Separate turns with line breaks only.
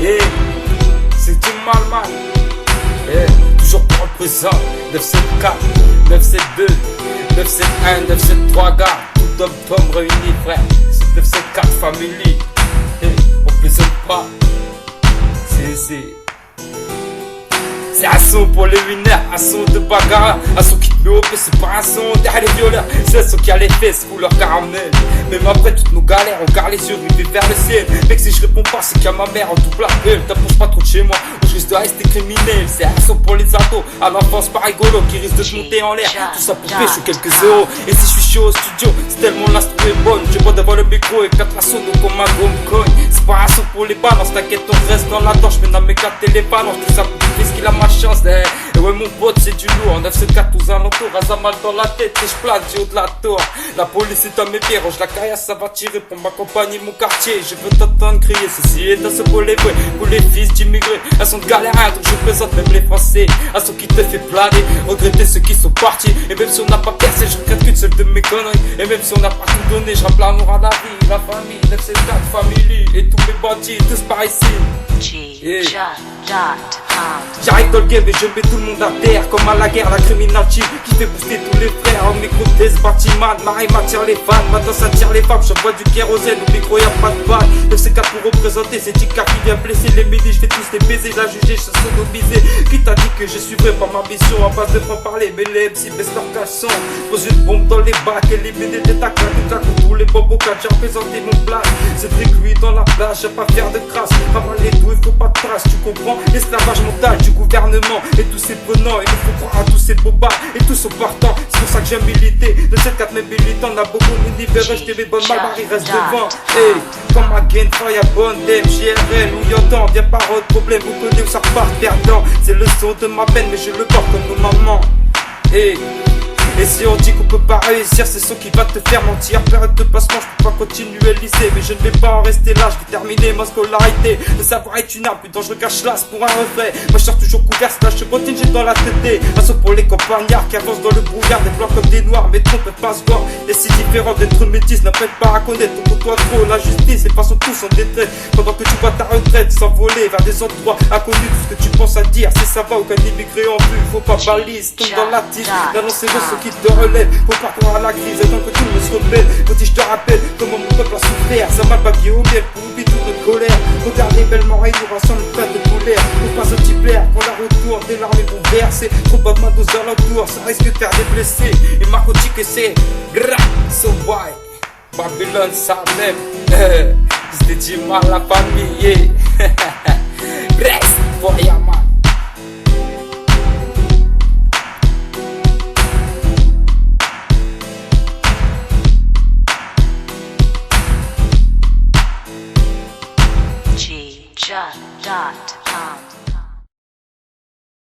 Et c'est tout mal. Toujours pour le présent. 974, 972, 971, 973 gars. Tout homme réunis frère. C'est 974 family. On plaisante pas. C'est un son pour les winners, un son de bagarre, un son qui te met au pied, c'est pas un son derrière les violeurs, c'est un son qui a les fesses pour leur caramel. Même après toutes nos galères, on garde les yeux rivés vers le ciel. Mec, si je réponds pas, c'est qu'à ma mère, on double la gueule. T'approches pas trop de chez moi, ou je risque de rester criminel. C'est un son pour les ados, à l'enfance pas rigolo, qui risque de se monter en l'air. Tout ça pour pécho quelques euros. Et si je suis chaud au studio, c'est tellement l'instru est bonne. J'ai pas d'avoir le micro et faire la sonne comme un gomme cogne. C'est pas un son pour les balances, t'inquiète, on reste dans la torche. Mais dans mes gars, les balances, tout ça pour ce qu'il a ma chance. Et ouais, mon pote, c'est du lourd. 974 tous alentours, rasa mal dans la tête et je plane du haut de la tour. La police est à mes pieds, range la carrière, ça va tirer pour m'accompagner mon quartier. Je veux t'entendre crier, ceci est un son pour les vrais, pour les fils d'immigrés. Un son de galérien, donc je présente même les Français. Un son qui te fait planer, regretter ceux qui sont partis. Et même si on n'a pas percé, je regrette qu'une seule de mes conneries. Et même si on n'a pas tout donné, je rappelle l'amour à la vie, la famille, 974 family. Et tous mes bandits, tous par ici. J'arrive dans le game et je mets tout le monde à terre. Comme à la guerre, la criminalité qui fait booster tous les frères. Au micro des bâtiments, Marie m'attire les fans. Maintenant ça tire les femmes, j'envoie du kérosène. Au micro y'a pas de balle. 974 pour représenter, c'est Tika qui vient blesser les midis. Je fais tous les baisers, la juger, je sodomisé. Qui t'a dit que je suivrai pas ma mission à base de francs parler? Mais les MC baissent leur caleçon. Pose une bombe dans les bacs et les BD des tacs. Tous les bobos quand j'ai représenté mon plat. C'est très lui dans la plage, j'ai pas faire de crasse. Ramal les doux, il faut pas de trace, tu comprends? L'esclavage mental du gouvernement et tous ces prenants. Il faut croire à tous ces bobards et tous sont partants. C'est pour ça que j'aime militer. De 7-4 mes militants, on a beaucoup d'univers. Je mes bonnes malbaries restent devant. Hey, comme ma gain, fire, bonne dem, JRL ou Yodan. Viens pas de problème, vous connaissez où ça repart perdant. C'est le son de ma peine, mais je le porte comme nos mamans. Hey. Et si on dit qu'on peut pas réussir, c'est ce qui va te faire mentir. Période de placement, je peux pas continuer le lycée. Mais je ne vais pas en rester là, je vais terminer ma scolarité. Le savoir est une arme, putain je cache l'as pour un reflet. Moi je sors toujours couvert, slash je bottine, j'ai dans la tête. Un saut pour les campagnards qui avancent dans le brouillard. Des blancs comme des noirs, mais trop peuvent pas se voir. Et si différent d'être métis, n'apprête pas à connaître. Pour toi trop la justice, et passons tous en détresse. Pendant que tu vois ta retraite s'envoler vers des endroits inconnus. Tout ce que tu penses à dire, c'est ça va, aucun immigré en vue. Faut pas balise, tombe dans la tige. D'annoncer ce qui te relève, faut pas croire à la crise, tant que tout le monde se rebelle. Faut que je te rappelle comment mon peuple a souffert. Ça m'a bagué au miel pour oublier toute notre colère. Regardez bellement et nous rassemble une plein de colère. Faut pas se petit plaire, quand la retour des larmes vont verser. Trop pas de main aux alentours, ça risque de faire des blessés. Et Marco dit que c'est so why Babylone ça même. C'était du mal la famille. Reste pour Yaman.
G.com